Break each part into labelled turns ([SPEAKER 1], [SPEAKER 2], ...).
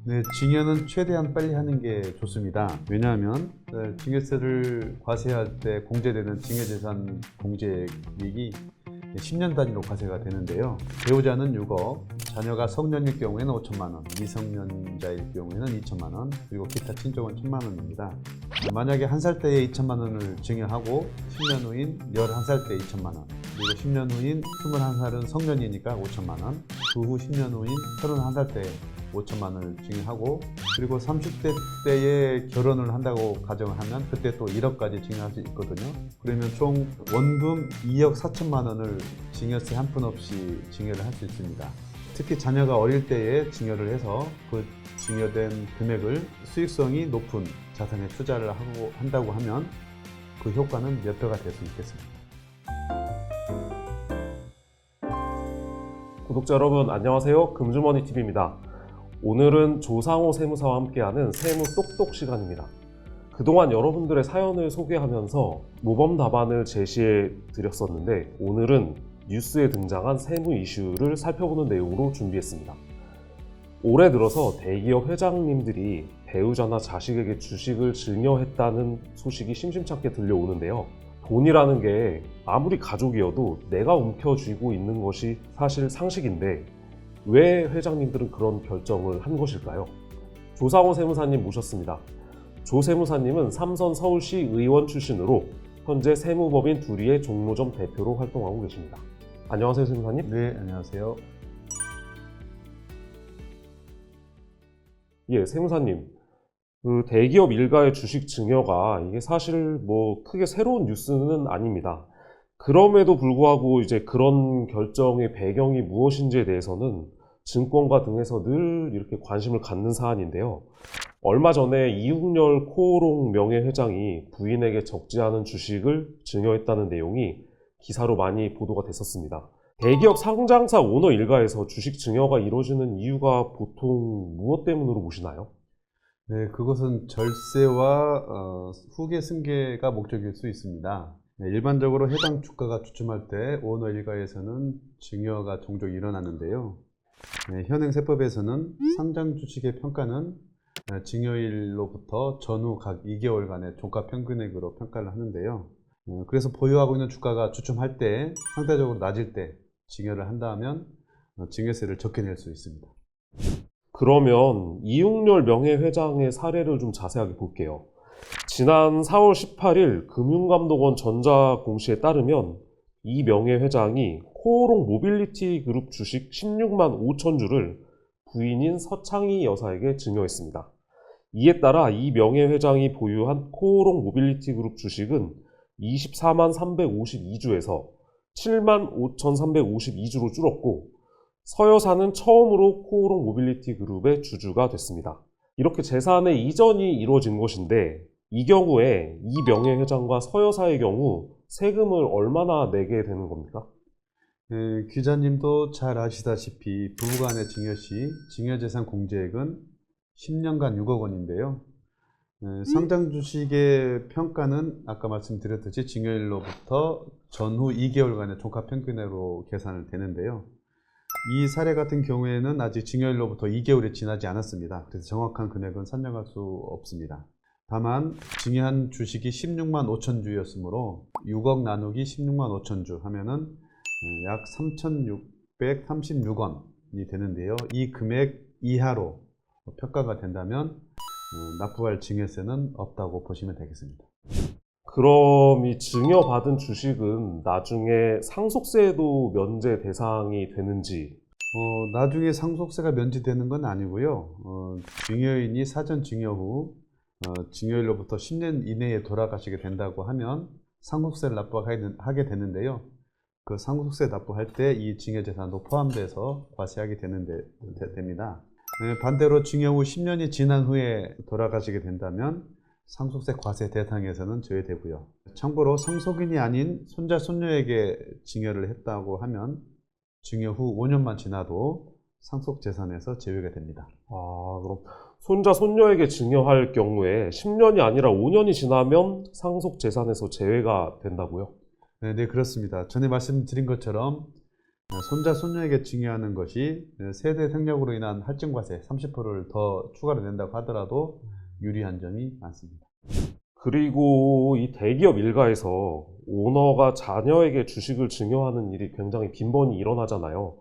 [SPEAKER 1] 네, 증여는 최대한 빨리 하는 게 좋습니다. 왜냐하면 증여세를 과세할 때 공제되는 증여재산 공제액이 10년 단위로 과세가 되는데요. 배우자는 6억, 자녀가 성년일 경우에는 5천만 원, 미성년자일 경우에는 2천만 원, 그리고 기타 친족은 1천만 원입니다. 만약에 1살 때에 2천만 원을 증여하고 10년 후인 11살 때 2천만 원, 그리고 10년 후인 21살은 성년이니까 5천만 원, 그 후 10년 후인 31살 때 5천만 원을 증여하고, 그리고 30대 때에 결혼을 한다고 가정을 하면 그때 또 1억까지 증여할 수 있거든요. 그러면 총 원금 2억 4천만 원을 증여세 한 푼 없이 증여를 할 수 있습니다. 특히 자녀가 어릴 때에 증여를 해서 그 증여된 금액을 수익성이 높은 자산에 투자를 한다고 하면 그 효과는 몇 배가 될 수 있겠습니다.
[SPEAKER 2] 구독자 여러분 안녕하세요. 금주머니TV입니다. 오늘은 조상호 세무사와 함께하는 세무 똑똑 시간입니다. 그동안 여러분들의 사연을 소개하면서 모범 답안을 제시해 드렸었는데, 오늘은 뉴스에 등장한 세무 이슈를 살펴보는 내용으로 준비했습니다. 올해 들어서 대기업 회장님들이 배우자나 자식에게 주식을 증여했다는 소식이 심심찮게 들려오는데요. 돈이라는 게 아무리 가족이어도 내가 움켜쥐고 있는 것이 사실 상식인데, 왜 회장님들은 그런 결정을 한 것일까요? 조상호 세무사님 모셨습니다. 조 세무사님은 삼선 서울시 의원 출신으로 현재 세무법인 두리의 종로점 대표로 활동하고 계십니다. 안녕하세요, 세무사님.
[SPEAKER 1] 네, 안녕하세요.
[SPEAKER 2] 예, 세무사님. 그 대기업 일가의 주식 증여가 이게 사실 크게 새로운 뉴스는 아닙니다. 그럼에도 불구하고 이제 그런 결정의 배경이 무엇인지에 대해서는 증권가 등에서 늘 이렇게 관심을 갖는 사안인데요. 얼마 전에 이웅렬 코오롱 명예회장이 부인에게 적지 않은 주식을 증여했다는 내용이 기사로 많이 보도가 됐었습니다. 대기업 상장사 오너 일가에서 주식 증여가 이루어지는 이유가 보통 무엇 때문으로 보시나요?
[SPEAKER 1] 네, 그것은 절세와 후계 승계가 목적일 수 있습니다. 네, 일반적으로 해당 주가가 주춤할 때 오너 일가에서는 증여가 종종 일어나는데요. 네, 현행 세법에서는 상장 주식의 평가는 증여일로부터 전후 각 2개월간의 종가 평균액으로 평가를 하는데요. 그래서 보유하고 있는 주가가 주춤할 때, 상대적으로 낮을 때 증여를 한다면 증여세를 적게 낼 수 있습니다.
[SPEAKER 2] 그러면 이웅렬 명예회장의 사례를 좀 자세하게 볼게요. 지난 4월 18일 금융감독원 전자공시에 따르면 이 명예회장이 코오롱 모빌리티 그룹 주식 16만 5천 주를 부인인 서창희 여사에게 증여했습니다. 이에 따라 이 명예회장이 보유한 코오롱 모빌리티 그룹 주식은 24만 352주에서 7만 5,352주로 줄었고, 서 여사는 처음으로 코오롱 모빌리티 그룹의 주주가 됐습니다. 이렇게 재산의 이전이 이루어진 것인데, 이 경우에 이 명예회장과 서 여사의 경우 세금을 얼마나 내게 되는 겁니까?
[SPEAKER 1] 네, 기자님도 잘 아시다시피 부부간의 증여 시 증여재산 공제액은 10년간 6억 원인데요. 상장 주식의 평가는 아까 말씀드렸듯이 증여일로부터 전후 2개월간의 종가평균으로 계산을 되는데요. 이 사례 같은 경우에는 아직 증여일로부터 2개월이 지나지 않았습니다. 그래서 정확한 금액은 산정할 수 없습니다. 다만 증여한 주식이 16만 5천 주였으므로 6억 나누기 16만 5천 주 하면은 약 3,636원이 되는데요. 이 금액 이하로 평가가 된다면 납부할 증여세는 없다고 보시면 되겠습니다.
[SPEAKER 2] 그럼 이 증여받은 주식은 나중에 상속세도 면제 대상이 되는지?
[SPEAKER 1] 나중에 상속세가 면제되는 건 아니고요. 증여인이 사전 증여 후 증여일로부터 10년 이내에 돌아가시게 된다고 하면 상속세를 납부하게 되는데요. 그 상속세 납부할 때 이 증여재산도 포함돼서 과세하게 됩니다. 반대로 증여 후 10년이 지난 후에 돌아가시게 된다면 상속세 과세 대상에서는 제외되고요. 참고로 상속인이 아닌 손자, 손녀에게 증여를 했다고 하면 증여 후 5년만 지나도 상속재산에서 제외가 됩니다.
[SPEAKER 2] 그럼 손자, 손녀에게 증여할 경우에 10년이 아니라 5년이 지나면 상속재산에서 제외가 된다고요?
[SPEAKER 1] 네, 그렇습니다. 전에 말씀드린 것처럼 손자, 손녀에게 증여하는 것이 세대 생력으로 인한 할증과세 30%를 더 추가로 낸다고 하더라도 유리한 점이 많습니다.
[SPEAKER 2] 그리고 이 대기업 일가에서 오너가 자녀에게 주식을 증여하는 일이 굉장히 빈번히 일어나잖아요.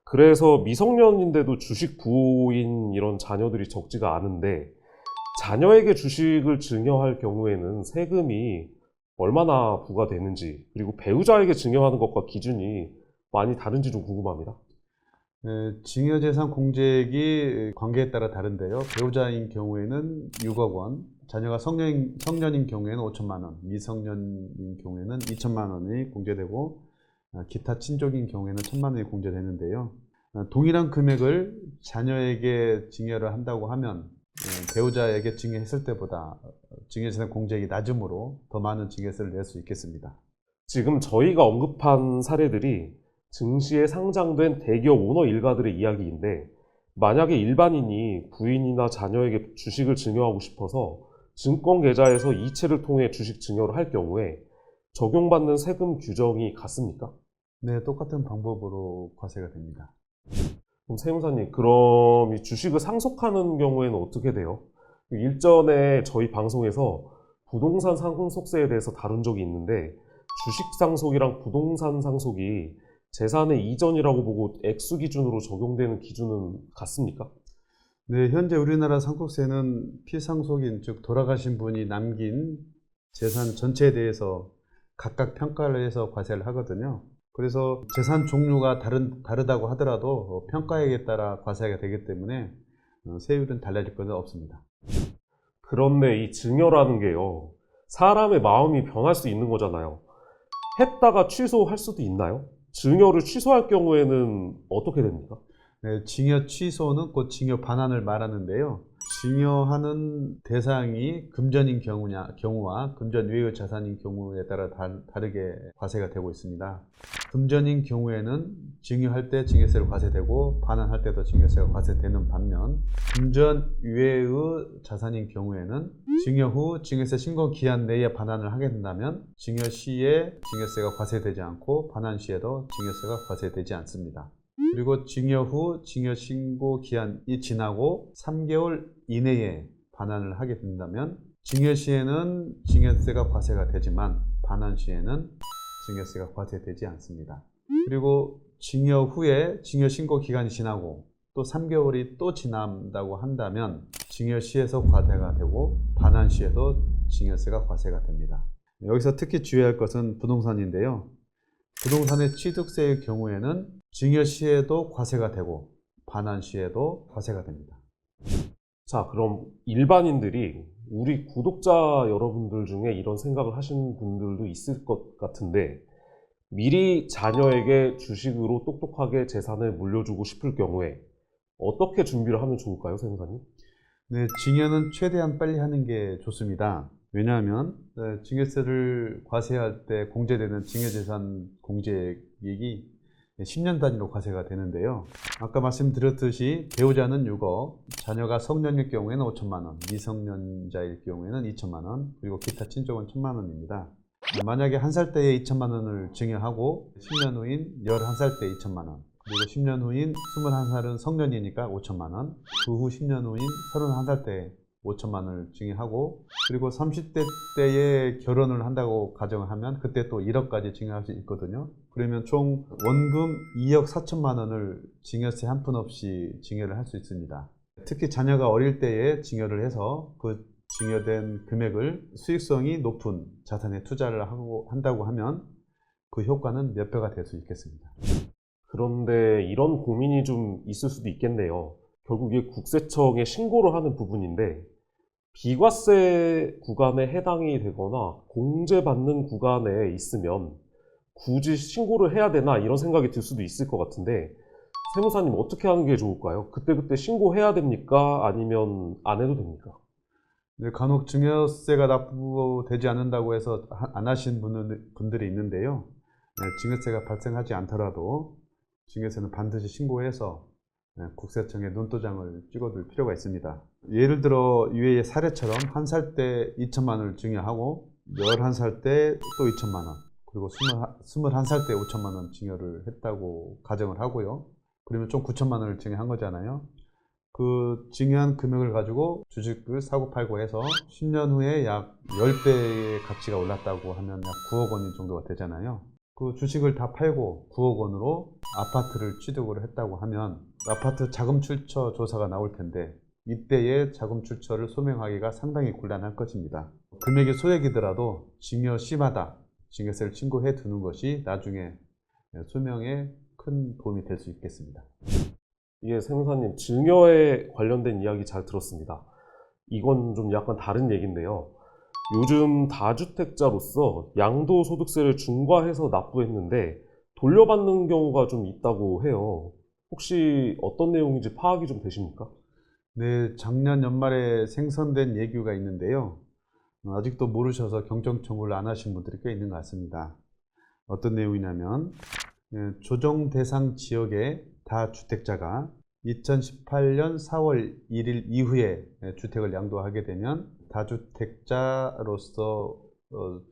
[SPEAKER 2] 그래서 미성년인데도 주식 부호인 이런 자녀들이 적지가 않은데 자녀에게 주식을 증여할 경우에는 세금이 얼마나 부과되는지, 그리고 배우자에게 증여하는 것과 기준이 많이 다른지 좀 궁금합니다.
[SPEAKER 1] 증여재산 공제액이 관계에 따라 다른데요. 배우자인 경우에는 6억 원, 자녀가 성년인 경우에는 5천만 원, 미성년인 경우에는 2천만 원이 공제되고 기타 친족인 경우에는 1천만 원이 공제되는데요. 동일한 금액을 자녀에게 증여를 한다고 하면 배우자에게 증여했을 때보다 증여재산 공제액이 낮으므로 더 많은 증여세를 낼 수 있겠습니다.
[SPEAKER 2] 지금 저희가 언급한 사례들이 증시에 상장된 대기업 오너 일가들의 이야기인데, 만약에 일반인이 부인이나 자녀에게 주식을 증여하고 싶어서 증권계좌에서 이체를 통해 주식 증여를 할 경우에 적용받는 세금 규정이 같습니까?
[SPEAKER 1] 네, 똑같은 방법으로 과세가 됩니다.
[SPEAKER 2] 그럼 세무사님, 그럼 이 주식을 상속하는 경우에는 어떻게 돼요? 일전에 저희 방송에서 부동산 상속세에 대해서 다룬 적이 있는데, 주식 상속이랑 부동산 상속이 재산의 이전이라고 보고 액수 기준으로 적용되는 기준은 같습니까?
[SPEAKER 1] 네, 현재 우리나라 상속세는 피상속인, 즉 돌아가신 분이 남긴 재산 전체에 대해서 각각 평가를 해서 과세를 하거든요. 그래서 재산 종류가 다르다고 하더라도 평가액에 따라 과세가 되기 때문에 세율은 달라질 것은 없습니다.
[SPEAKER 2] 그런데 이 증여라는 게요, 사람의 마음이 변할 수 있는 거잖아요. 했다가 취소할 수도 있나요? 증여를 취소할 경우에는 어떻게 됩니까?
[SPEAKER 1] 네, 징여 취소는 곧 징여 반환을 말하는데요. 징여하는 대상이 금전인 경우와 금전 외의 자산인 경우에 따라 다르게 과세가 되고 있습니다. 금전인 경우에는 증여할 때 증여세를 과세되고 반환할 때도 증여세가 과세되는 반면, 금전 외의 자산인 경우에는 증여 후 증여세 신고 기한 내에 반환을 하게 된다면 증여 시에 증여세가 과세되지 않고 반환 시에도 증여세가 과세되지 않습니다. 그리고 증여 후 증여 신고 기한이 지나고 3개월 이내에 반환을 하게 된다면 증여 시에는 증여세가 과세가 되지만 반환 시에는 증여세가 과세되지 않습니다. 그리고 증여 후에 증여 신고 기간이 지나고 또 3개월이 또 지난다고 한다면 증여 시에서 과세가 되고 반환 시에도 증여세가 과세가 됩니다. 여기서 특히 주의할 것은 부동산인데요. 부동산의 취득세의 경우에는 증여 시에도 과세가 되고 반환 시에도 과세가 됩니다.
[SPEAKER 2] 자, 그럼 일반인들이, 우리 구독자 여러분들 중에 이런 생각을 하시는 분들도 있을 것 같은데, 미리 자녀에게 주식으로 똑똑하게 재산을 물려주고 싶을 경우에 어떻게 준비를 하면 좋을까요, 세무사님?
[SPEAKER 1] 네, 증여는 최대한 빨리 하는 게 좋습니다. 왜냐하면 증여세를 과세할 때 공제되는 증여재산 공제액이 10년 단위로 과세가 되는데요. 아까 말씀드렸듯이 배우자는 6억, 자녀가 성년일 경우에는 5천만 원, 미성년자일 경우에는 2천만 원, 그리고 기타 친족은 1천만 원입니다. 만약에 1살 때에 2천만 원을 증여하고 10년 후인 11살 때 2천만 원, 그리고 10년 후인 21살은 성년이니까 5천만 원, 그 후 10년 후인 31살 때 5천만 원을 증여하고, 그리고 30대 때에 결혼을 한다고 가정을 하면 그때 또 1억까지 증여할 수 있거든요. 그러면 총 원금 2억 4천만 원을 증여세 한 푼 없이 증여를 할 수 있습니다. 특히 자녀가 어릴 때에 증여를 해서 그 증여된 금액을 수익성이 높은 자산에 투자를 한다고 하면 그 효과는 몇 배가 될 수 있겠습니다.
[SPEAKER 2] 그런데 이런 고민이 좀 있을 수도 있겠네요. 결국 이게 국세청에 신고를 하는 부분인데, 비과세 구간에 해당이 되거나 공제받는 구간에 있으면 굳이 신고를 해야 되나, 이런 생각이 들 수도 있을 것 같은데, 세무사님 어떻게 하는 게 좋을까요? 그때 신고해야 됩니까? 아니면 안 해도 됩니까?
[SPEAKER 1] 네, 간혹 증여세가 납부되지 않는다고 해서 안 하신 분들이 있는데요. 네, 증여세가 발생하지 않더라도 증여세는 반드시 신고해서 국세청에 눈도장을 찍어둘 필요가 있습니다. 예를 들어 이외의 사례처럼 1살 때 2천만 원을 증여하고 11살 때 또 2천만 원, 그리고 21살 때 5천만 원 증여를 했다고 가정을 하고요. 그러면 총 9천만 원을 증여한 거잖아요. 그 증여한 금액을 가지고 주식을 사고 팔고 해서 10년 후에 약 10배의 가치가 올랐다고 하면 약 9억 원 정도가 되잖아요. 그 주식을 다 팔고 9억 원으로 아파트를 취득을 했다고 하면 아파트 자금 출처 조사가 나올 텐데 이때의 자금 출처를 소명하기가 상당히 곤란할 것입니다. 금액이 소액이더라도 증여 시마다 증여세를 신고해 두는 것이 나중에 소명에 큰 도움이 될 수 있겠습니다.
[SPEAKER 2] 예, 세무사님, 증여에 관련된 이야기 잘 들었습니다. 이건 좀 약간 다른 얘기인데요. 요즘 다주택자로서 양도소득세를 중과해서 납부했는데 돌려받는 경우가 좀 있다고 해요. 혹시 어떤 내용인지 파악이 좀 되십니까?
[SPEAKER 1] 네, 작년 연말에 생성된 예규가 있는데요. 아직도 모르셔서 경정 청구를 안 하신 분들이 꽤 있는 것 같습니다. 어떤 내용이냐면 조정 대상 지역의 다주택자가 2018년 4월 1일 이후에 주택을 양도하게 되면 다주택자로서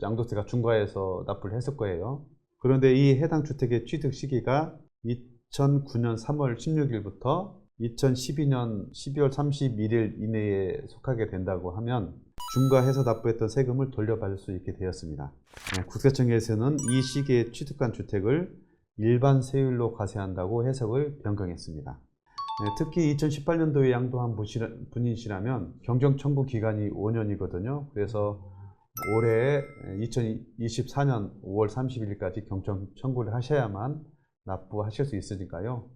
[SPEAKER 1] 양도세가 중과해서 납부를 했을 거예요. 그런데 이 해당 주택의 취득 시기가 2009년 3월 16일부터 2012년 12월 31일 이내에 속하게 된다고 하면 중과해서 납부했던 세금을 돌려받을 수 있게 되었습니다. 국세청에서는 이 시기에 취득한 주택을 일반 세율로 과세한다고 해석을 변경했습니다. 특히 2018년도에 양도한 분이시라면 경정 청구 기간이 5년이거든요. 그래서 올해 2024년 5월 31일까지 경정 청구를 하셔야만 납부하실 수 있으니까요.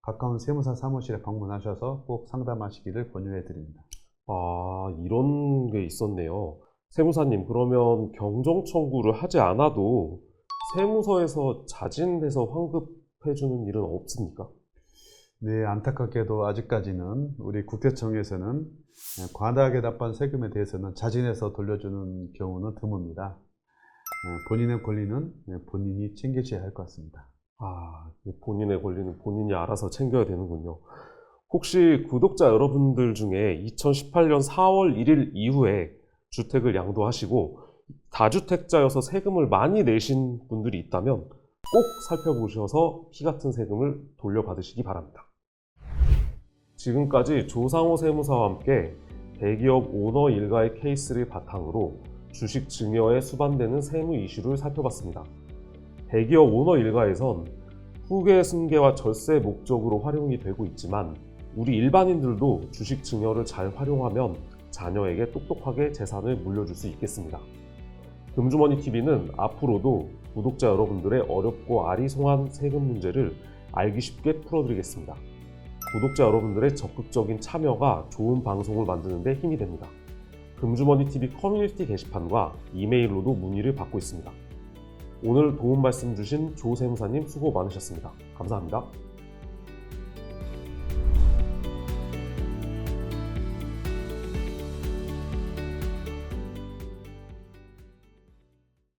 [SPEAKER 1] 가까운 세무사 사무실에 방문하셔서 꼭 상담하시기를 권유해 드립니다.
[SPEAKER 2] 아, 이런 게 있었네요. 세무사님, 그러면 경정 청구를 하지 않아도 세무서에서 자진해서 환급해주는 일은 없습니까?
[SPEAKER 1] 네, 안타깝게도 아직까지는 우리 국세청에서는 과다하게 납부한 세금에 대해서는 자진해서 돌려주는 경우는 드뭅니다. 본인의 권리는 본인이 챙기셔야 할 것 같습니다.
[SPEAKER 2] 아, 본인의 권리는 본인이 알아서 챙겨야 되는군요. 혹시 구독자 여러분들 중에 2018년 4월 1일 이후에 주택을 양도하시고 다주택자여서 세금을 많이 내신 분들이 있다면 꼭 살펴보셔서 피 같은 세금을 돌려받으시기 바랍니다. 지금까지 조상호 세무사와 함께 대기업 오너 일가의 케이스를 바탕으로 주식 증여에 수반되는 세무 이슈를 살펴봤습니다. 대기업 오너 일가에선 후계 승계와 절세 목적으로 활용이 되고 있지만 우리 일반인들도 주식 증여를 잘 활용하면 자녀에게 똑똑하게 재산을 물려줄 수 있겠습니다. 금주머니TV는 앞으로도 구독자 여러분들의 어렵고 아리송한 세금 문제를 알기 쉽게 풀어드리겠습니다. 구독자 여러분들의 적극적인 참여가 좋은 방송을 만드는 데 힘이 됩니다. 금주머니TV 커뮤니티 게시판과 이메일로도 문의를 받고 있습니다. 오늘 도움 말씀 주신 조 세무사님 수고 많으셨습니다. 감사합니다.